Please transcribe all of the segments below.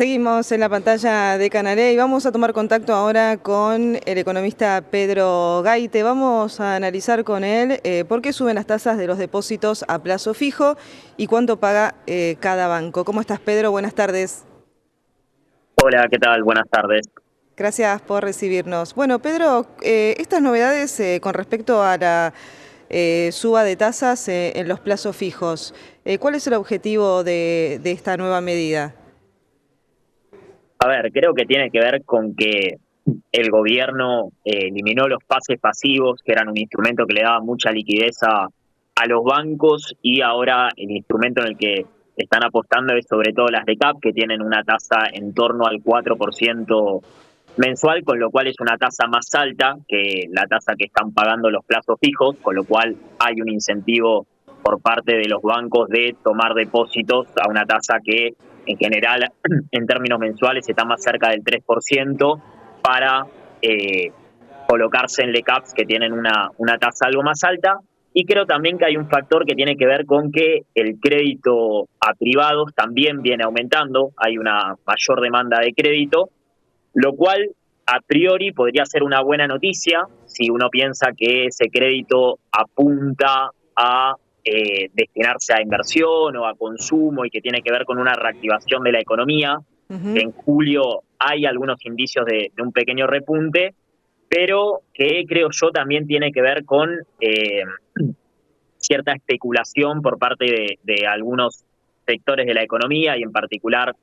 Seguimos en la pantalla de Canalea y vamos a tomar contacto ahora con el economista Pedro Gaite. Vamos a analizar con él por qué suben las tasas de los depósitos a plazo fijo y cuánto paga cada banco. ¿Cómo estás, Pedro? Buenas tardes. Hola, ¿qué tal? Buenas tardes. Gracias por recibirnos. Bueno, Pedro, estas novedades con respecto a la suba de tasas en los plazos fijos, ¿cuál es el objetivo de esta nueva medida? A ver, creo que tiene que ver con que el gobierno eliminó los pases pasivos, que eran un instrumento que le daba mucha liquidez a los bancos, y ahora el instrumento en el que están apostando es sobre todo las de CAP, que tienen una tasa en torno al 4% mensual, con lo cual es una tasa más alta que la tasa que están pagando los plazos fijos, con lo cual hay un incentivo por parte de los bancos de tomar depósitos a una tasa que en general en términos mensuales está más cerca del 3% para colocarse en LECAPs que tienen una tasa algo más alta. Y creo también que hay un factor que tiene que ver con que el crédito a privados también viene aumentando, hay una mayor demanda de crédito, lo cual a priori podría ser una buena noticia si uno piensa que ese crédito apunta a destinarse a inversión o a consumo y que tiene que ver con una reactivación de la economía. Ujú. En julio hay algunos indicios de un pequeño repunte, pero que creo yo también tiene que ver con cierta especulación por parte de algunos sectores de la economía y en particular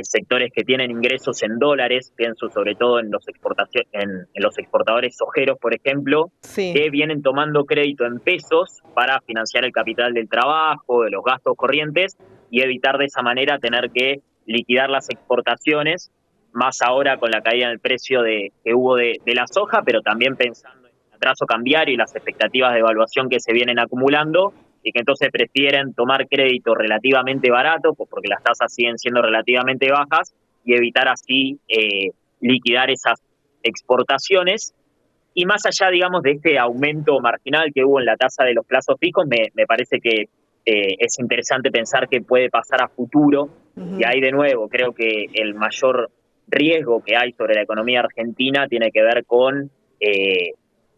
sectores que tienen ingresos en dólares, pienso sobre todo en en los exportadores sojeros, por ejemplo, Sí. que vienen tomando crédito en pesos para financiar el capital del trabajo, de los gastos corrientes y evitar de esa manera tener que liquidar las exportaciones, más ahora con la caída en el precio que hubo de la soja, pero también pensando en el atraso cambiario y las expectativas de evaluación que se vienen acumulando, y que entonces prefieren tomar crédito relativamente barato, pues porque las tasas siguen siendo relativamente bajas, y evitar así liquidar esas exportaciones. Y más allá, digamos, de este aumento marginal que hubo en la tasa de los plazos fijos, me parece que es interesante pensar qué puede pasar a futuro. Y Ujú. ahí de nuevo, creo que el mayor riesgo que hay sobre la economía argentina tiene que ver con eh,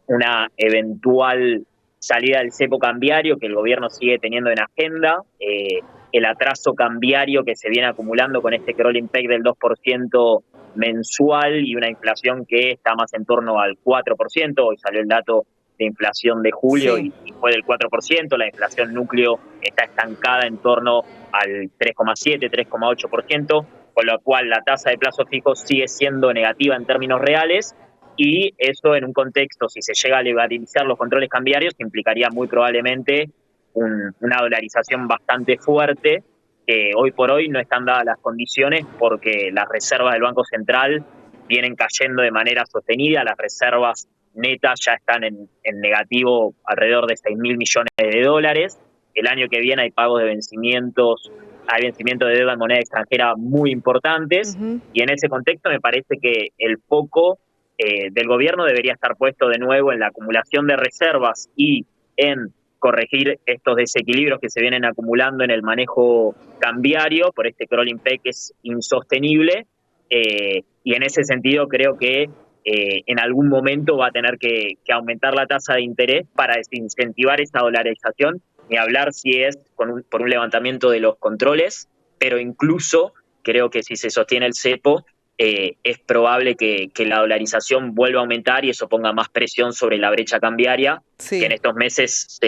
una eventual salida del cepo cambiario que el gobierno sigue teniendo en agenda, el atraso cambiario que se viene acumulando con este crawling peg del 2% mensual y una inflación que está más en torno al 4%. Hoy salió el dato de inflación de julio Sí. y fue del 4%. La inflación núcleo está estancada en torno al 3,7, 3,8%, con lo cual la tasa de plazos fijos sigue siendo negativa en términos reales, y eso en un contexto, si se llega a legalizar los controles cambiarios, implicaría muy probablemente una dolarización bastante fuerte, que hoy por hoy no están dadas las condiciones porque las reservas del Banco Central vienen cayendo de manera sostenida, las reservas netas ya están en negativo alrededor de 6.000 millones de dólares. El año que viene hay pagos de vencimientos, hay vencimientos de deuda en moneda extranjera muy importantes, Ujú. y en ese contexto me parece que el foco del gobierno debería estar puesto de nuevo en la acumulación de reservas y en corregir estos desequilibrios que se vienen acumulando en el manejo cambiario por este crawling peg que es insostenible. Y en ese sentido creo que en algún momento va a tener que aumentar la tasa de interés para desincentivar esa dolarización, ni hablar si es por un levantamiento de los controles, pero incluso creo que si se sostiene el cepo, es probable que la dolarización vuelva a aumentar y eso ponga más presión sobre la brecha cambiaria, que en Sí. estos meses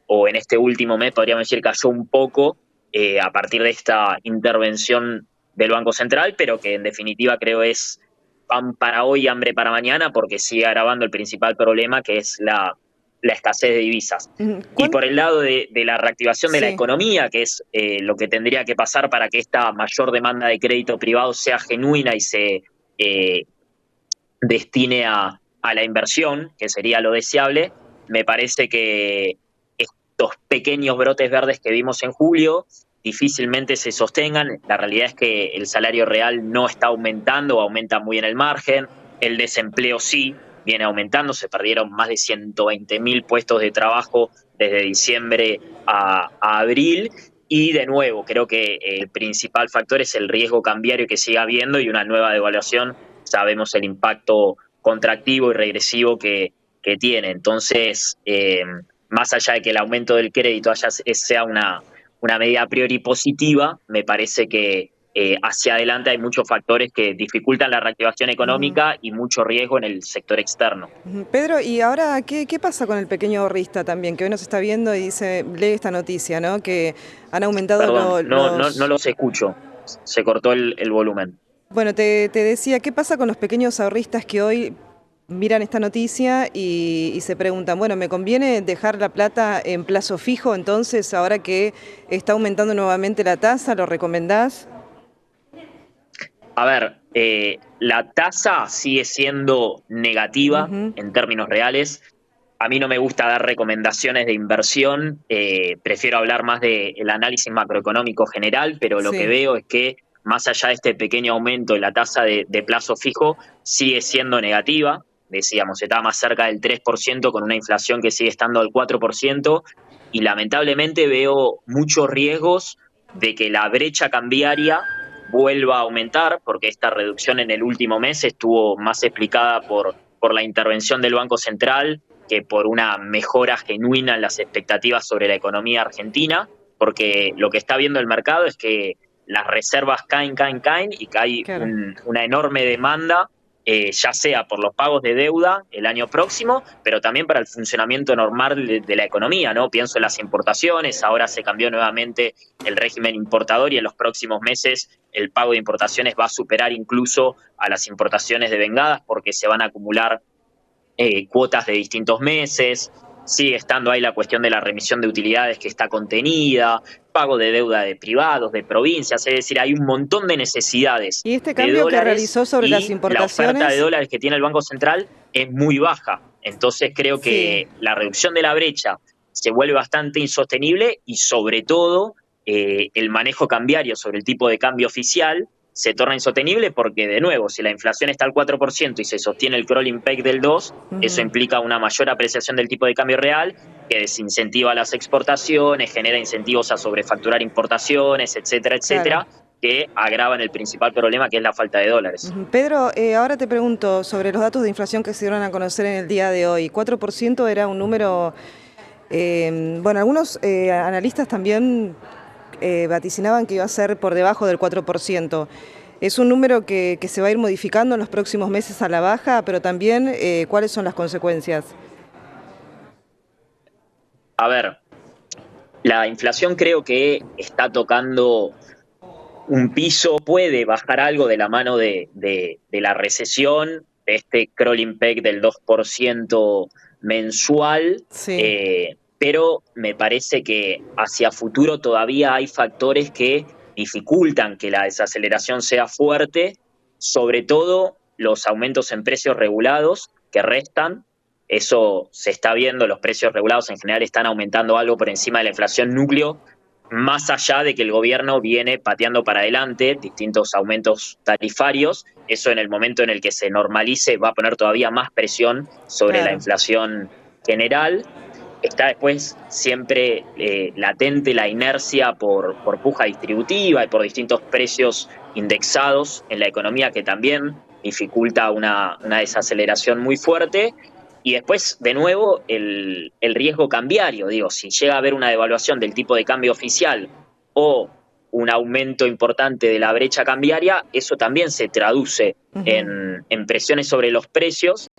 o en este último mes, podríamos decir, cayó un poco a partir de esta intervención del Banco Central, pero que en definitiva creo es pan para hoy, hambre para mañana, porque sigue agravando el principal problema, que es la escasez de divisas. Ujú. Y por el lado de la reactivación de la Sí. economía, que es lo que tendría que pasar para que esta mayor demanda de crédito privado sea genuina y se eh, destine a la inversión, que sería lo deseable, me parece que estos pequeños brotes verdes que vimos en julio difícilmente se sostengan. La realidad es que el salario real no está aumentando, aumenta muy en el margen, el desempleo sí viene aumentando, se perdieron más de 120.000 puestos de trabajo desde diciembre a abril, Y de nuevo, creo que el principal factor es el riesgo cambiario que sigue habiendo y una nueva devaluación. Sabemos el impacto contractivo y regresivo que tiene. Entonces, más allá de que el aumento del crédito sea una medida a priori positiva, me parece que hacia adelante hay muchos factores que dificultan la reactivación Ujú. económica y mucho riesgo en el sector externo. Pedro, y ahora, ¿qué pasa con el pequeño ahorrista también? Que hoy nos está viendo y dice, lee esta noticia, ¿no? Que han aumentado Perdón, no los... los escucho. Se cortó el volumen. Bueno, te decía, ¿qué pasa con los pequeños ahorristas que hoy miran esta noticia y se preguntan, bueno, ¿me conviene dejar la plata en plazo fijo entonces, ahora que está aumentando nuevamente la tasa? ¿Lo recomendás? A ver, la tasa sigue siendo negativa Ujú. en términos reales. A mí no me gusta dar recomendaciones de inversión, prefiero hablar más del análisis macroeconómico general, pero lo que Sí. veo es que más allá de este pequeño aumento en la tasa de plazo fijo, sigue siendo negativa. Decíamos, está más cerca del 3% con una inflación que sigue estando al 4%, y lamentablemente veo muchos riesgos de que la brecha cambiaria vuelva a aumentar, porque esta reducción en el último mes estuvo más explicada por la intervención del Banco Central que por una mejora genuina en las expectativas sobre la economía argentina, porque lo que está viendo el mercado es que las reservas caen y que hay Claro. una enorme demanda, ya sea por los pagos de deuda el año próximo, pero también para el funcionamiento normal de la economía, ¿no? Pienso en las importaciones, ahora se cambió nuevamente el régimen importador y en los próximos meses el pago de importaciones va a superar incluso a las importaciones de vengadas porque se van a acumular cuotas de distintos meses, sigue estando ahí la cuestión de la remisión de utilidades que está contenida, pago de deuda de privados, de provincias, es decir, hay un montón de necesidades ¿Y este de cambio que dólares realizó sobre las y la oferta de importaciones? dólares que tiene el Banco Central es muy baja. Entonces creo Sí. que la reducción de la brecha se vuelve bastante insostenible y sobre todo el manejo cambiario sobre el tipo de cambio oficial se torna insostenible porque, de nuevo, si la inflación está al 4% y se sostiene el crawling peg del 2%, eso Ujú. implica una mayor apreciación del tipo de cambio real, que desincentiva las exportaciones, genera incentivos a sobrefacturar importaciones, etcétera, Claro. etcétera, que agravan el principal problema, que es la falta de dólares. Ujú. Pedro, ahora te pregunto sobre los datos de inflación que se dieron a conocer en el día de hoy. 4% era un número, bueno, algunos analistas también vaticinaban que iba a ser por debajo del 4%. Es un número que se va a ir modificando en los próximos meses a la baja, pero también ¿cuáles son las consecuencias? A ver, la inflación creo que está tocando un piso, puede bajar algo de la mano de la recesión, de este crawling peg del 2% mensual, Sí. pero me parece que hacia futuro todavía hay factores que dificultan que la desaceleración sea fuerte, sobre todo los aumentos en precios regulados que restan. Eso se está viendo, los precios regulados en general están aumentando algo por encima de la inflación núcleo, más allá de que el gobierno viene pateando para adelante distintos aumentos tarifarios. Eso, en el momento en el que se normalice, va a poner todavía más presión sobre la Claro. inflación general. Está después siempre latente la inercia por puja distributiva y por distintos precios indexados en la economía, que también dificulta una desaceleración muy fuerte. Y después, de nuevo, el riesgo cambiario. Digo, si llega a haber una devaluación del tipo de cambio oficial o un aumento importante de la brecha cambiaria, eso también se traduce Ujú. en presiones sobre los precios.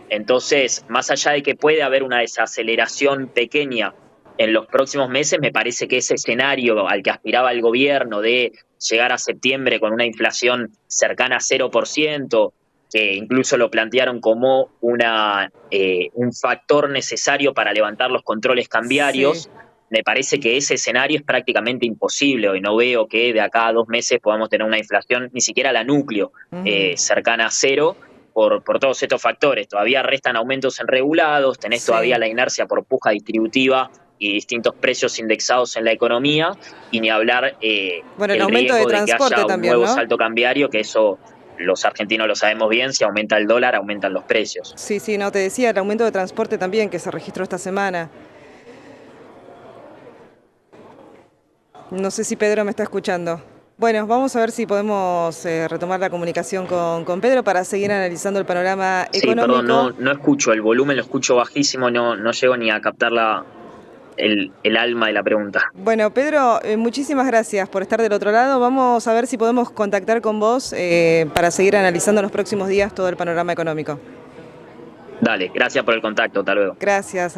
Entonces, más allá de que puede haber una desaceleración pequeña en los próximos meses, me parece que ese escenario al que aspiraba el gobierno de llegar a septiembre con una inflación cercana a 0%, que incluso lo plantearon como un factor necesario para levantar los controles Sí. cambiarios, me parece que ese escenario es prácticamente imposible. Hoy no veo que de acá a 2 meses podamos tener una inflación, ni siquiera la núcleo, Ujú. cercana a cero, por todos estos factores. Todavía restan aumentos en regulados, tenés todavía Sí. la inercia por puja distributiva y distintos precios indexados en la economía, y ni hablar Bueno, el el aumento de riesgo de que transporte haya un también, nuevo ¿no? salto cambiario, que eso los argentinos lo sabemos bien, si aumenta el dólar, aumentan los precios. Sí, sí, no, te decía, el aumento de transporte también que se registró esta semana. No sé si Pedro me está escuchando. Bueno, vamos a ver si podemos retomar la comunicación con Pedro para seguir analizando el panorama Sí, perdón, económico. no escucho, el volumen lo escucho bajísimo, no llego ni a captar el alma de la pregunta. Bueno, Pedro, muchísimas gracias por estar del otro lado. Vamos a ver si podemos contactar con vos para seguir analizando en los próximos días todo el panorama económico. Dale, gracias por el contacto, hasta luego. Gracias.